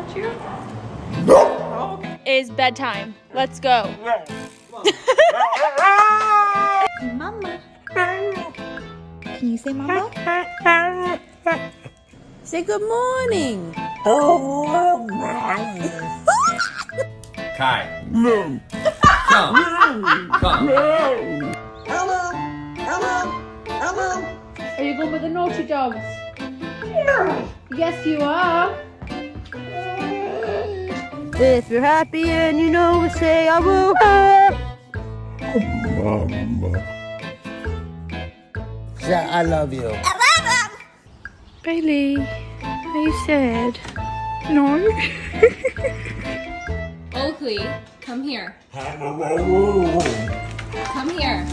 about you? Oh, okay. Is bedtime. Let's go. Mama. Can you say mama? Say good morning. Kai. No. Come. Come. Are you going with the naughty dogs? No. Yes, you are. If you're happy and you know it, say I will help. Mama. Say I love you. Bailey, are you sad? No. Oakley, come here. No. Come here.